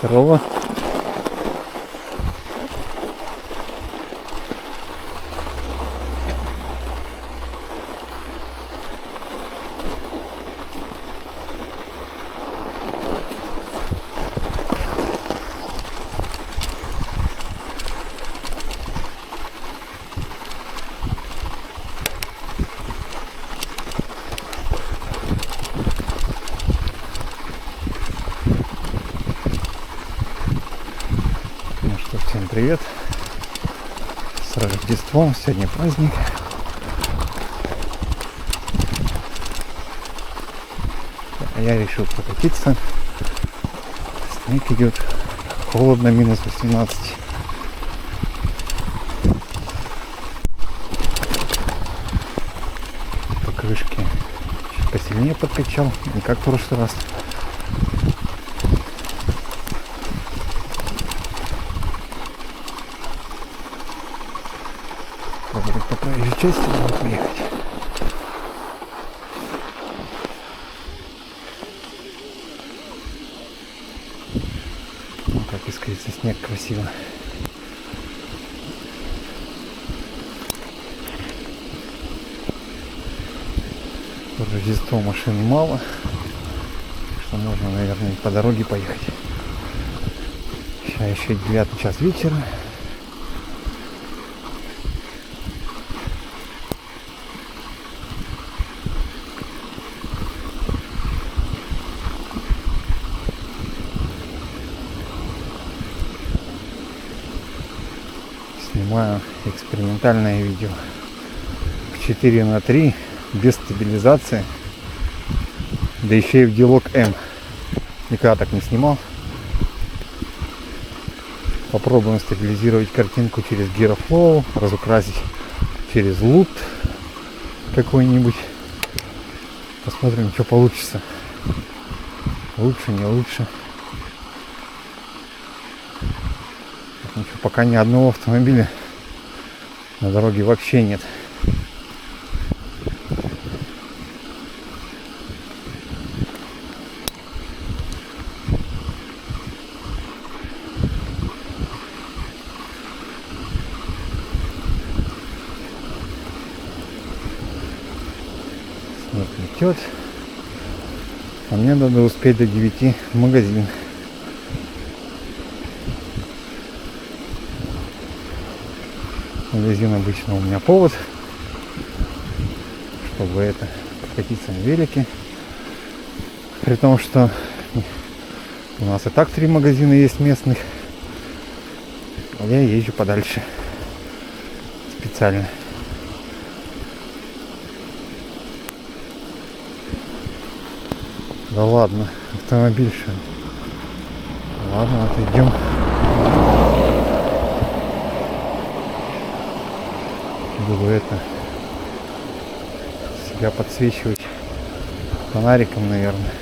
Здорово. Ну что, всем привет. С Рождеством, сегодня праздник. А я решил прокатиться. Снег идет, холодно, минус 18. Покрышки чуть посильнее подкачал, не как в прошлый раз. По проезжей части надо поехать. Ну, как искрится снег красиво. По Рождеству машин мало, так что можно, наверное, и по дороге поехать. Сейчас еще 9 час вечера. Снимаю экспериментальное видео в 4:3 без стабилизации, да еще и в D-Log-M. Никогда так не снимал. Попробуем стабилизировать картинку через GearFlow, разукрасить через LUT какой-нибудь. Посмотрим, что получится. Лучше, не лучше. Ничего, пока ни одного автомобиля на дороге вообще нет. Снег метет. А мне надо успеть до 9 в магазин. Магазин обычно у меня повод, чтобы прокатиться на велике. При том, что у нас и так 3 магазина есть местных. А я езжу подальше. Специально. Да ладно, автомобиль что? Ладно, отойдем. Буду себя подсвечивать фонариком, наверное.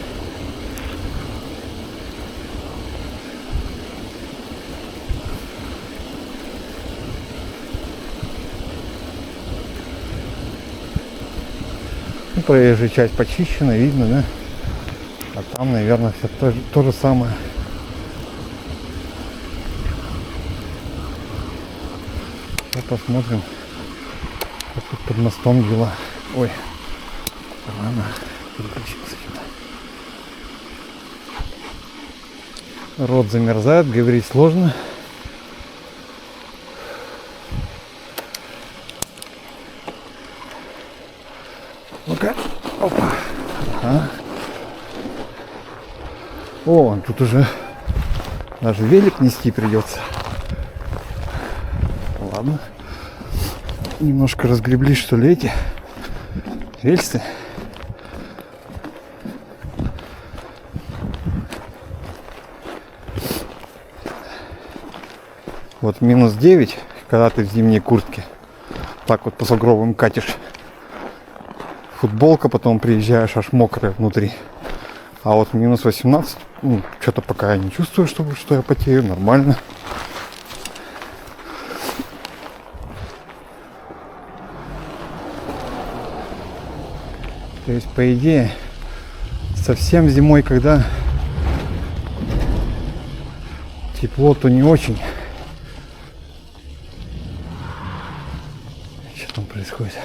Ну, проезжая часть почищена, видно, да? А там, наверное, все то же самое. Сейчас посмотрим, как тут под мостом дела. Ой, рано переключился что-то. Рот замерзает, говорить сложно. Ну-ка, опа. Ага. О, тут уже даже велик нести придется. Ладно. Немножко разгребли, что ли, эти рельсы. Вот минус 9, когда ты в зимней куртке. Так вот по сугробам катишь. Футболка, потом приезжаешь аж мокрая внутри. А вот минус 18, ну, что-то пока я не чувствую, что я потею, нормально. То есть, по идее, совсем зимой, когда тепло, то не очень. Что там происходит?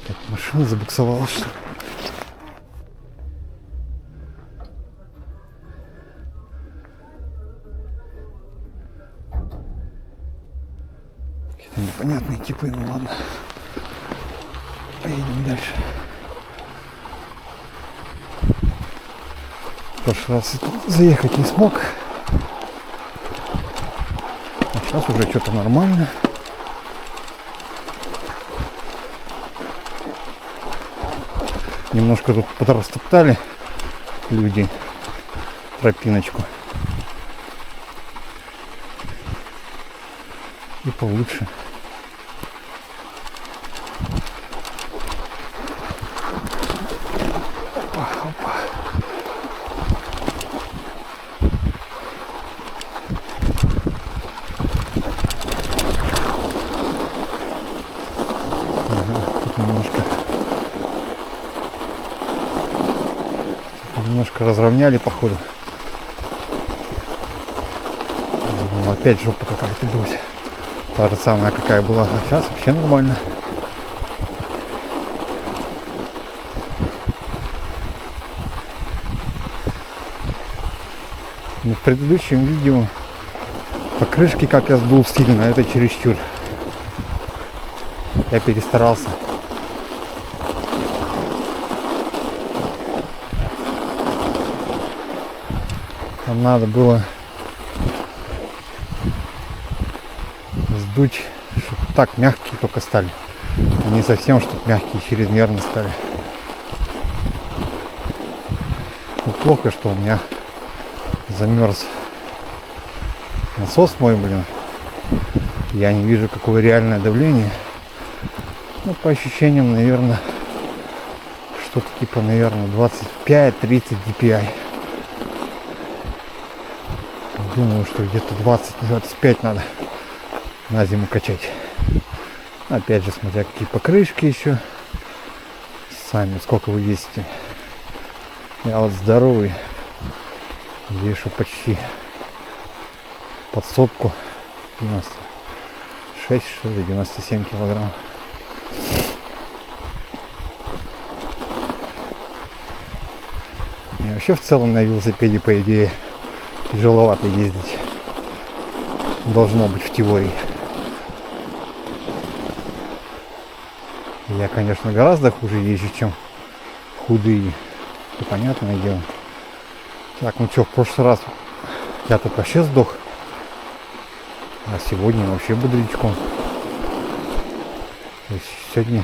Опять машина забуксовала, что ли? Какие-то непонятные типы, ну ладно. Поедем дальше. В прошлый раз заехать не смог. А сейчас уже что-то нормально. Немножко тут подрастоптали люди тропиночку. И получше. Опа, опа. Тут немножко разровняли, походу. Ну, опять жопа какая-то будет. Та же самая, какая была. А сейчас вообще нормально. Но в предыдущем видео покрышки, как я сдул сильно, это чересчур. Я перестарался. Там надо было сдуть, чтобы так мягкие только стали. А не совсем, чтобы мягкие чрезмерно стали. Ну, плохо, что у меня замерз насос мой, блин. Я не вижу, какое реальное давление. Ну, по ощущениям, наверное, что-то типа, наверное, 25-30 dpi. Думаю, что где-то 20-25 надо на зиму качать. Опять же, смотря какие покрышки еще. Сами, сколько вы весите. Я вот здоровый. Вешу почти под сотку. 96, что ли, 97 килограмм. И вообще в целом на велосипеде, по идее, тяжеловато ездить. Должно быть в теории. Я, конечно, гораздо хуже езжу, чем худые. Это понятное дело. Так, ну что, в прошлый раз я тут вообще сдох. А сегодня вообще бодрячком. То есть сегодня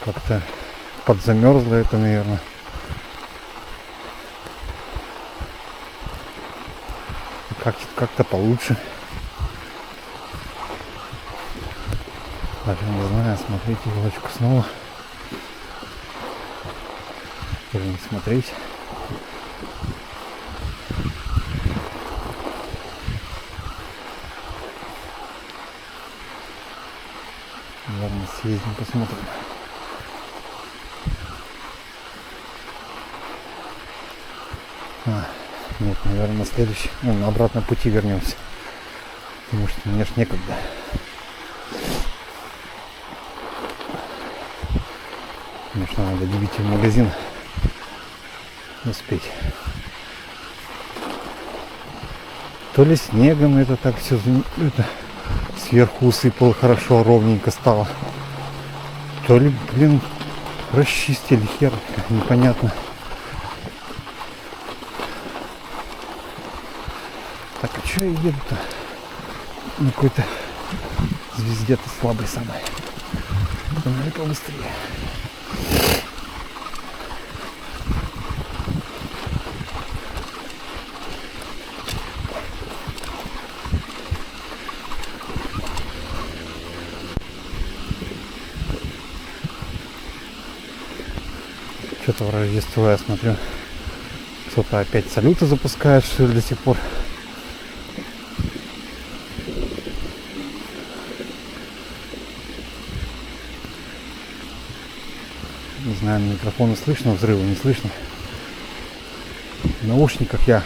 как-то подзамерзло это, наверное. Как-то получше. Даже не знаю, смотреть елочку снова. Или не смотреть. Ладно, съездим, посмотрим. Нет, наверное, на следующий, на обратном пути вернемся. Потому что мне ж некогда. Конечно, надо до 9 в магазин успеть. То ли снегом это так все сверху усыпало, хорошо, ровненько стало. То ли, блин, расчистили хер, непонятно. Так, а что я еду-то? Ну, какой-то звезде-то слабый самый. Надо побыстрее. Что-то в Рождество я смотрю. Кто-то опять салюты запускает, что ли, до сих пор. Не знаю, на микрофоны слышно, взрывы не слышно. В наушниках я,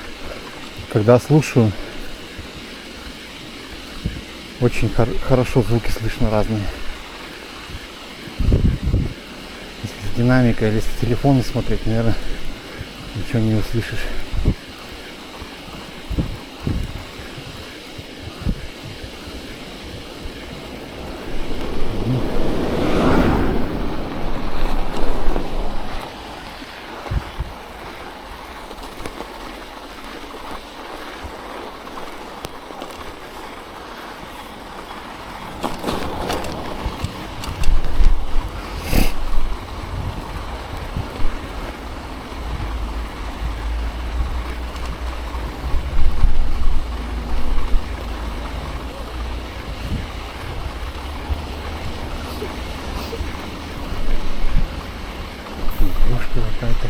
когда слушаю, очень хорошо звуки слышно разные. Если с динамикой или с телефона смотреть, наверное, ничего не услышишь. Девушка какая-то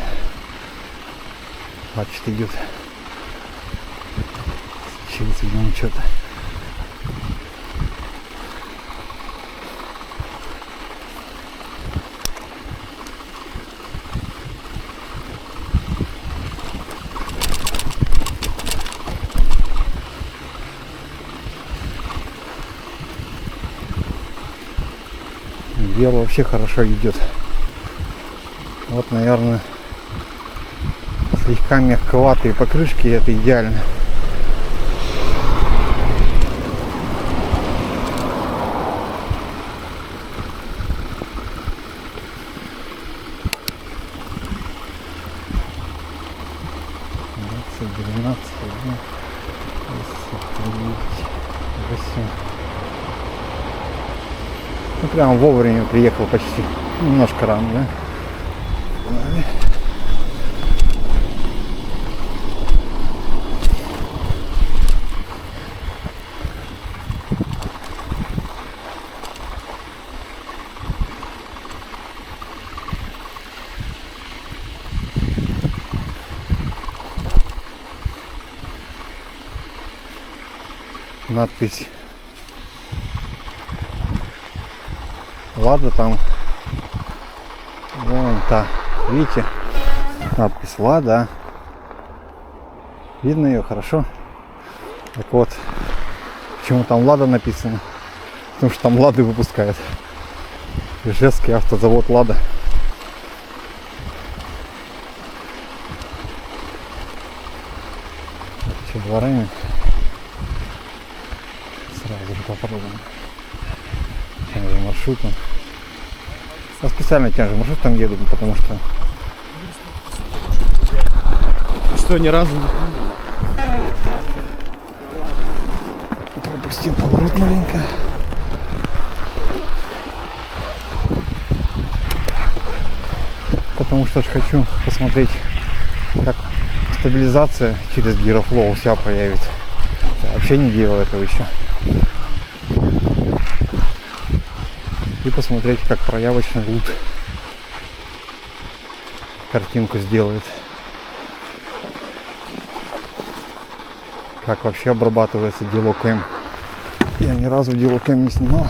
плачет, идет. Случилось, видимо, что-то. Дело вообще хорошо идет. Вот, наверное, слегка мягковатые покрышки, это идеально. Ну, прям вовремя приехал почти. Немножко рано, да? Надпись Лада там. Вон та. Видите? Надпись Лада. Видно ее хорошо? Так вот. Почему там Лада написано? Потому что там Лады выпускают. Ижевский автозавод Лада. Что, дворами? Сразу же попробуем. Тем же маршрутом. Я специально тем же маршрутом еду, потому что... Что, ни разу не... Пропустил поворот маленько. Потому что хочу посмотреть, как стабилизация через Гирофлоу у себя появится. Я вообще не делал этого еще. И посмотреть, как проявочный лут картинку сделает. Как вообще обрабатывается Делокэм. Я ни разу Делокэм не снимал.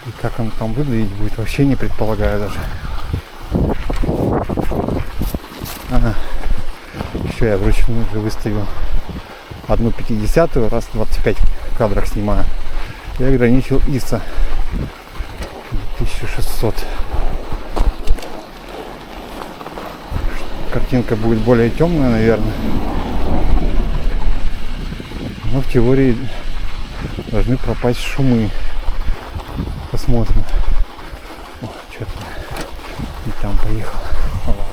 И как он там выглядеть будет, вообще не предполагаю даже. Еще я вручную уже выставил 1/50, раз в 25 кадрах снимаю. Я ограничил ISO 1600. Картинка будет более темная, наверное. Но в теории должны пропасть шумы. Посмотрим. О, что-то и там поехал. Ладно.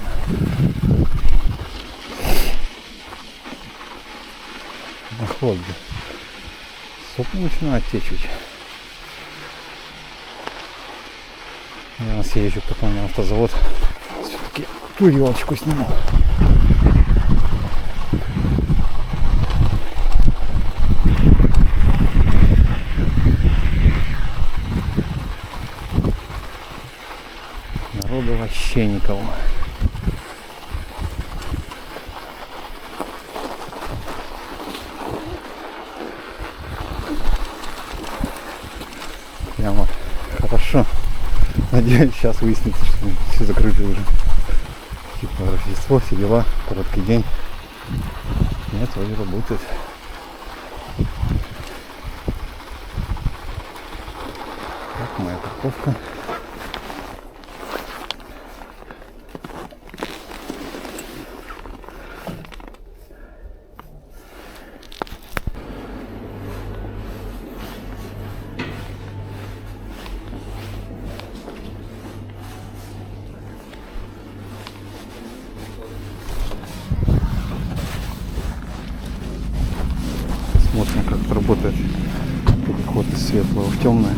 На холоде. Соп начинает течь. Я съезжу потом на автозавод. Все-таки ту елочку сниму. Народу вообще никого. Прямо хорошо. Надеюсь, сейчас выяснится, что все закрыты уже. Типа Рождество, все дела, короткий день. Нет, вроде работает. Так, моя парковка. Смотрим, как работает переход из светлого в темное.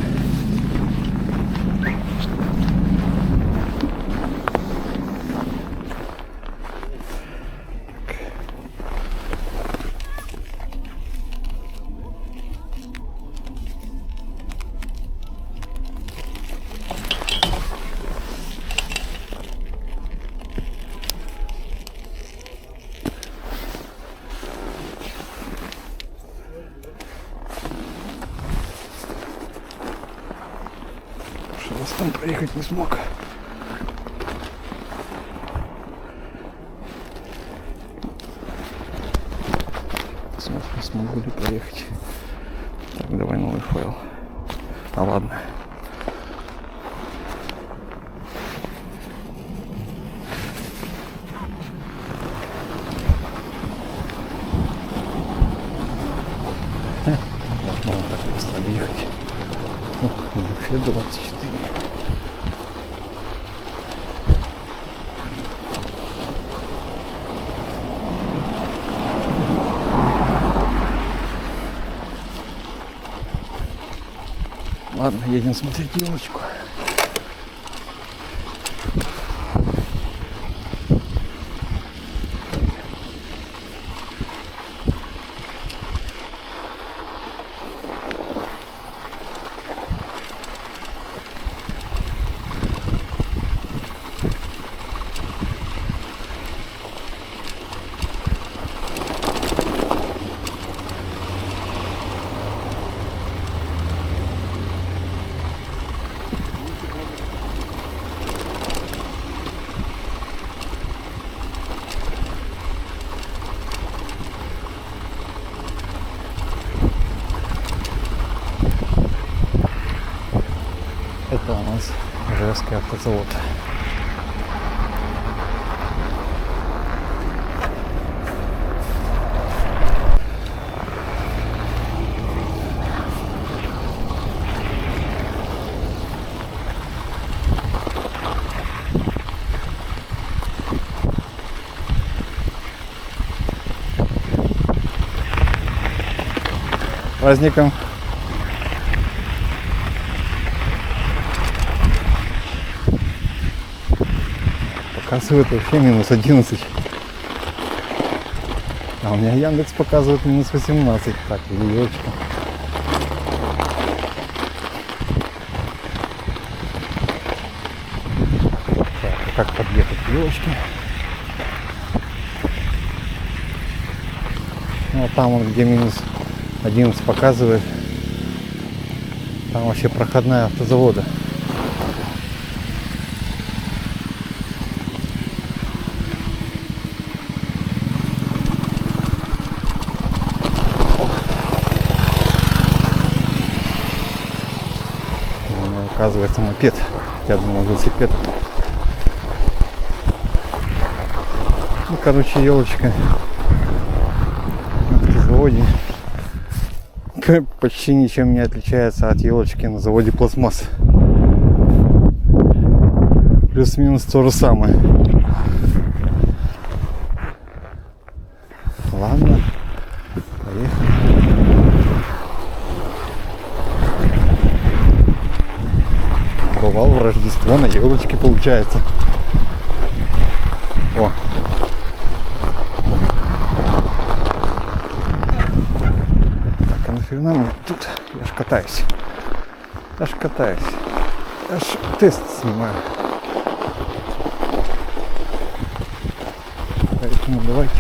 Там проехать не смог. Посмотрим, смогу ли проехать. Так, давай новый файл. А ладно. Можно так быстро ехать. Ух, вообще 24. Ладно, едем смотреть елочку. Это у нас Ижевский автозавод. С праздником! Показывает вообще минус 11. А у меня Яндекс показывает минус 18. Так, елочка. Так, а как подъехать к елочке? Ну, а там вот, где минус 11 показывает, там вообще проходная автозавода. Оказывается, мопед. Я думал, велосипед. Ну, короче, елочка на автозаводе почти ничем не отличается от елочки на заводе Пластмасс. Плюс-минус то же самое. Ладно, поехали. Бывал в Рождество на елочке, получается. О. Так, а нафига мне тут? Я ж катаюсь. Я ж тест снимаю. Поэтому давайте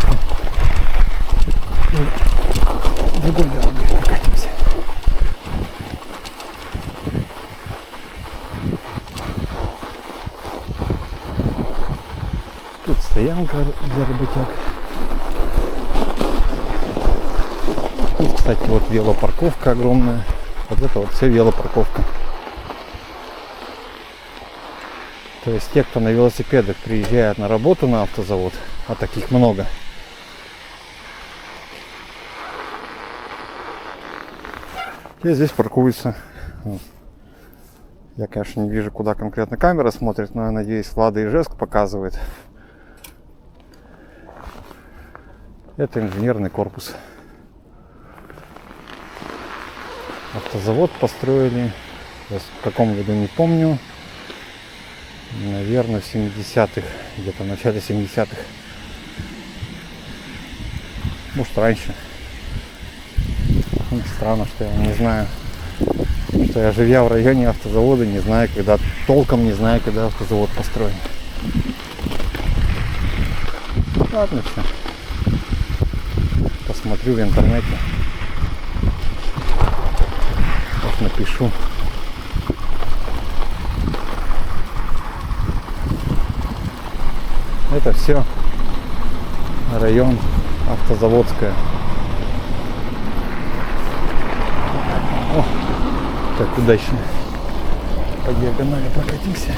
другой дорогой прокатимся. стоянка для работяг. Тут, кстати, вот велопарковка огромная. Вот это вот все велопарковка. То есть те, кто на велосипедах приезжают на работу на автозавод, а таких много, те здесь паркуются. Я, конечно, не вижу, куда конкретно камера смотрит, но я надеюсь, Лада Ижевск показывает. Это инженерный корпус. Автозавод построили, в каком году не помню, наверное, в 70-х, где-то в начале 70-х. Может, раньше. Странно, что я не знаю, что я, живя в районе автозавода, не знаю, когда, толком не знаю, когда автозавод построен. Ладно, все. Посмотрю в интернете. Может, напишу. Это все район Автозаводская. О, как удачно. По диагонали прокатимся.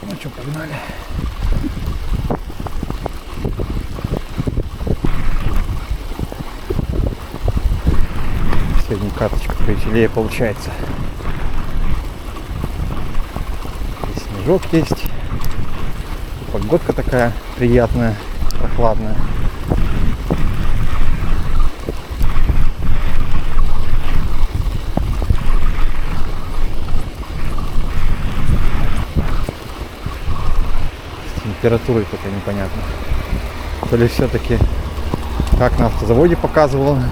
Ну что, погнали. Сегодня карточка повеселее получается. И снежок есть. И погодка такая приятная, прохладная. С температурой только непонятно. То ли все-таки как на автозаводе показывало,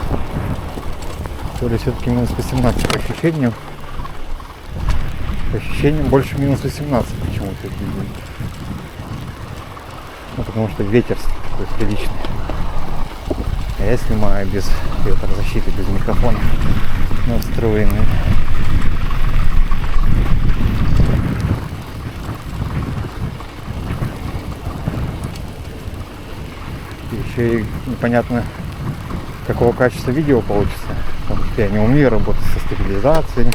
то ли все-таки минус 18 по ощущениям. По ощущениям больше минус 18 почему-то. Ну, потому что ветер такой приличный. А я снимаю без ветрозащиты, без микрофона настроенный. Еще и непонятно, какого качества видео получится. Потому что я не умею работать со стабилизацией.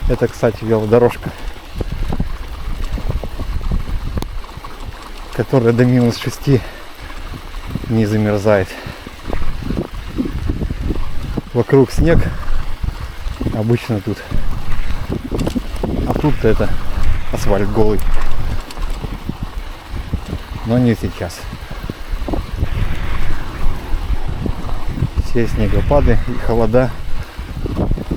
Это, кстати, велодорожка, которая до минус 6 не замерзает. Вокруг снег обычно тут, а тут это асфальт голый. Но не сейчас. Все снегопады и холода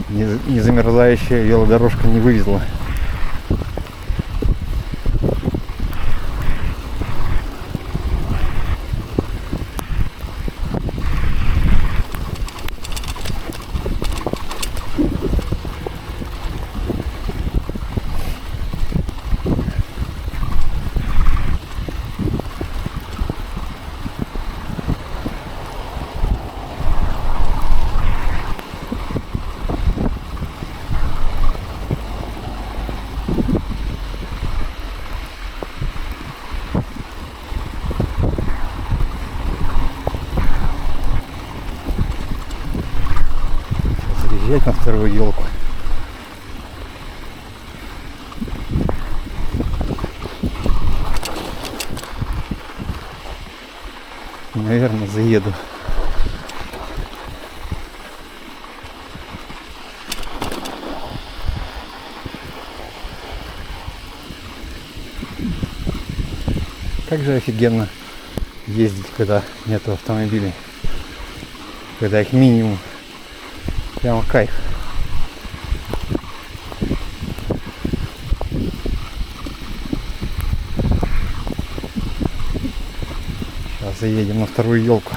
не замерзающая велодорожка не вывезла. Заезжать на вторую елку. Наверное, заеду. как же офигенно ездить, когда нету автомобилей. Когда их минимум. Прямо кайф. Сейчас заедем на вторую елку.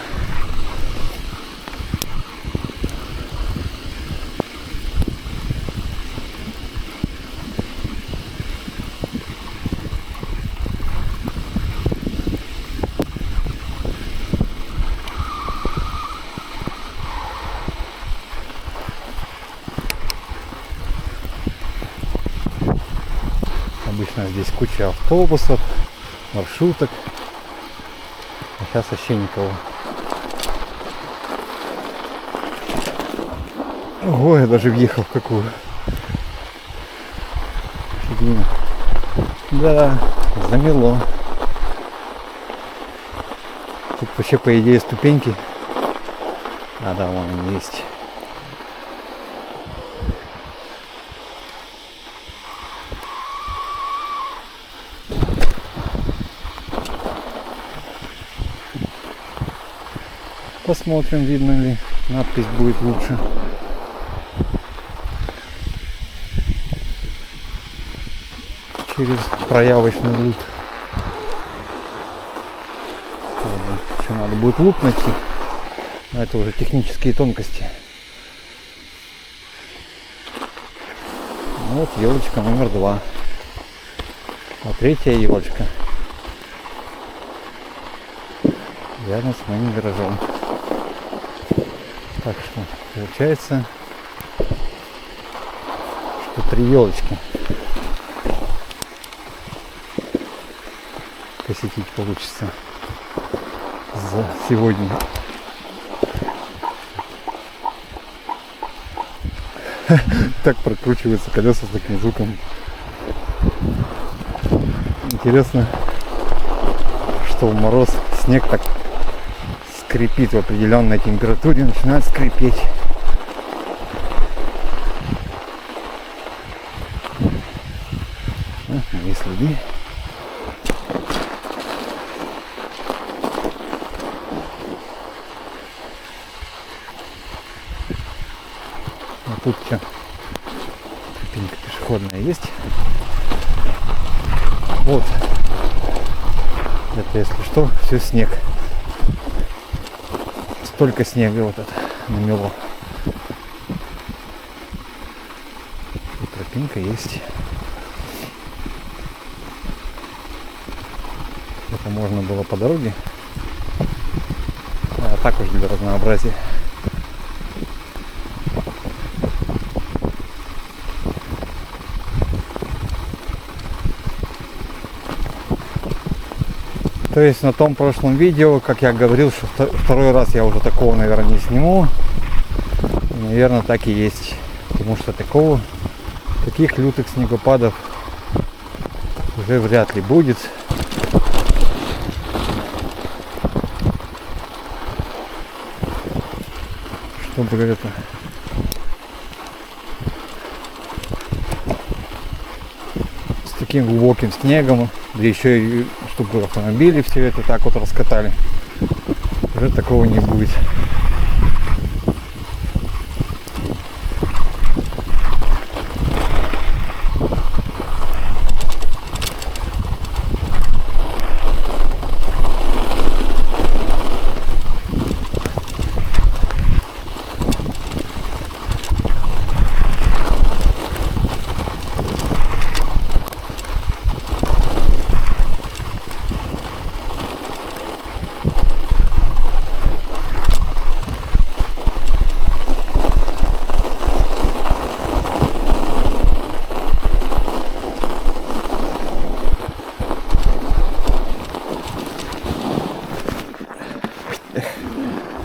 Обычно здесь куча автобусов, маршруток. А сейчас вообще никого. Ого, я даже въехал в какую. Офигенно. Да, замело. Тут вообще по идее ступеньки. А да, вон они есть. Посмотрим, видно ли надпись будет лучше. Через проявочный луп. Еще надо будет луп найти. Но это уже технические тонкости. Вот елочка номер 2. А третья елочка рядом с моим гаражом. Так что получается, что 3 елочки посетить получится за сегодня. Так прокручиваются колеса с таким звуком. Интересно, что в мороз снег так скрипит в определенной температуре, начинает скрипеть. Мои следы. А тут что? Тропинка пешеходная есть. Вот. Это, если что, все снег. Столько снега вот это намело. И тропинка есть. Это можно было по дороге. А так уж для разнообразия. То есть на том прошлом видео, как я говорил, что второй раз я уже такого, наверное, не сниму. И, наверное, так и есть. Потому что таких лютых снегопадов уже вряд ли будет. Чтобы это с таким глубоким снегом, да еще и чтобы автомобили все это так вот раскатали, уже такого не будет.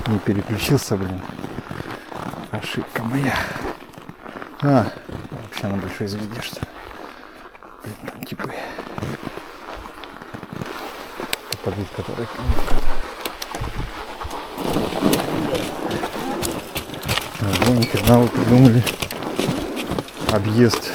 Не переключился, блин. Ошибка моя. Вообще на большой звезде, что ли? Блин, там типы. Подвид, который... Ни хрена вы придумали. Объезд.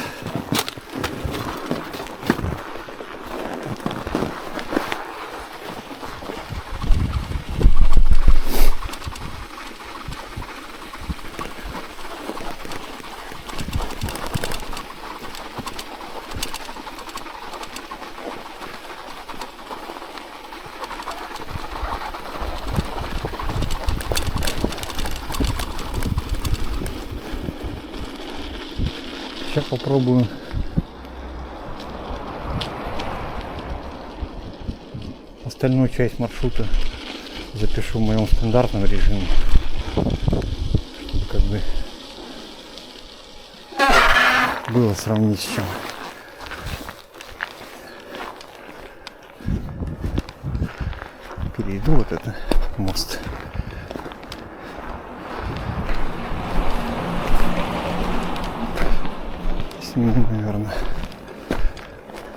Сейчас попробую остальную часть маршрута запишу в моем стандартном режиме, чтобы как бы было сравнить с чем. Перейду вот этот мост. С ним, наверное,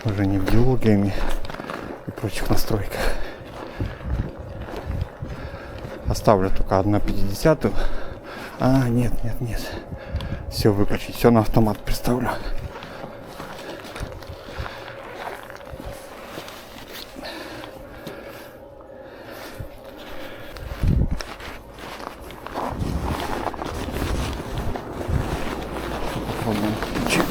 уже не в геологиями и прочих настройках. Оставлю только 1/50. А, нет. Все выключить, все на автомат представлю. Попробуем включить.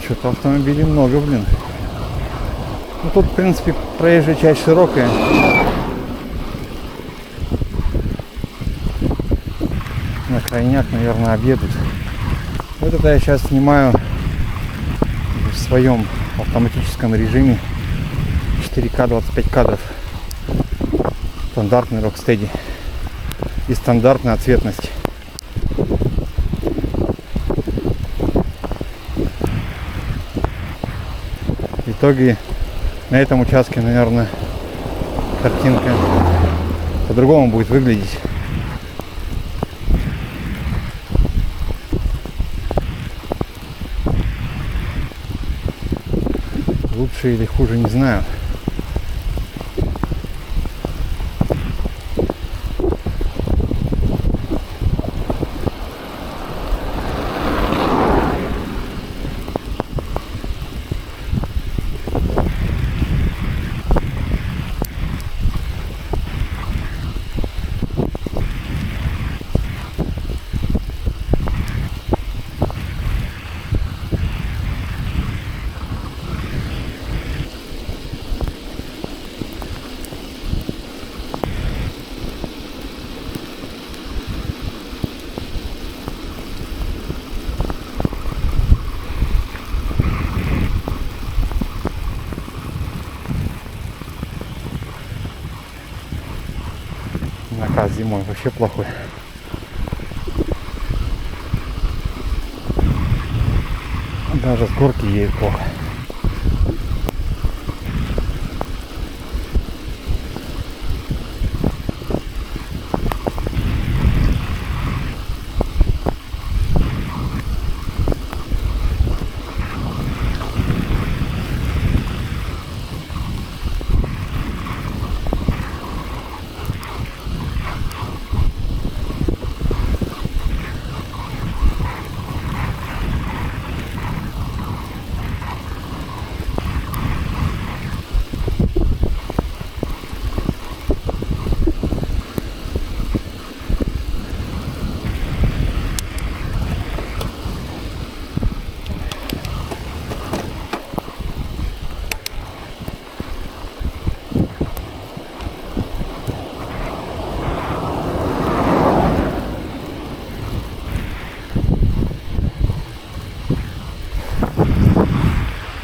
Что-то автомобилей много, блин. Ну тут, в принципе, проезжая часть широкая. На крайняк, наверное, объедут. Вот это я сейчас снимаю в своем автоматическом режиме. 4К 25 кадров. Стандартный Rocksteady. И стандартная цветность. В итоге на этом участке, наверное, картинка по-другому будет выглядеть. Лучше или хуже, не знаю. Наказ зимой вообще плохой. Даже с горки едет плохо.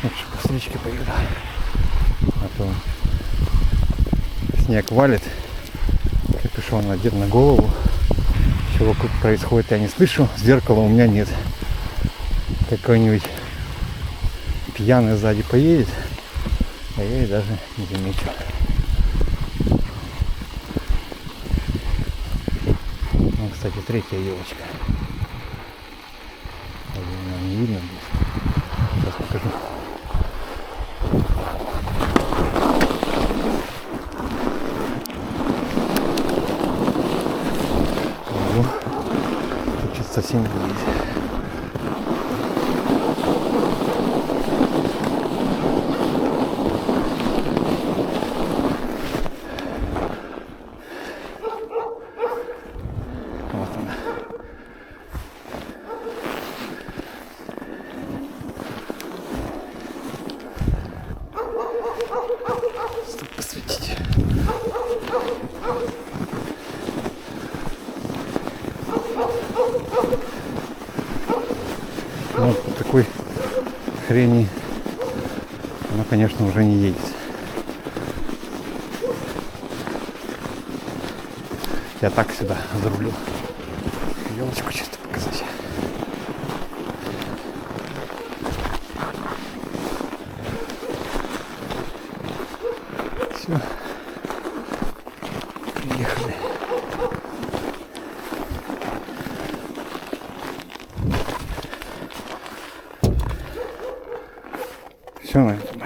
Лучше по встречке поеду. А то снег валит. Капюшон надет на голову. Что вокруг происходит, я не слышу. Зеркала у меня нет. Какой-нибудь пьяный сзади поедет, а я и даже не замечу. Ну, кстати, третья елочка. Ее не видно здесь. Сейчас покажу. Ого. Тут что-то совсем не видно. Чтобы посветить. Ну, по такой хрени она, конечно, уже не едет. Я так сюда зарулил. Елочку чисто показать. Все. Приехали. Все на этом.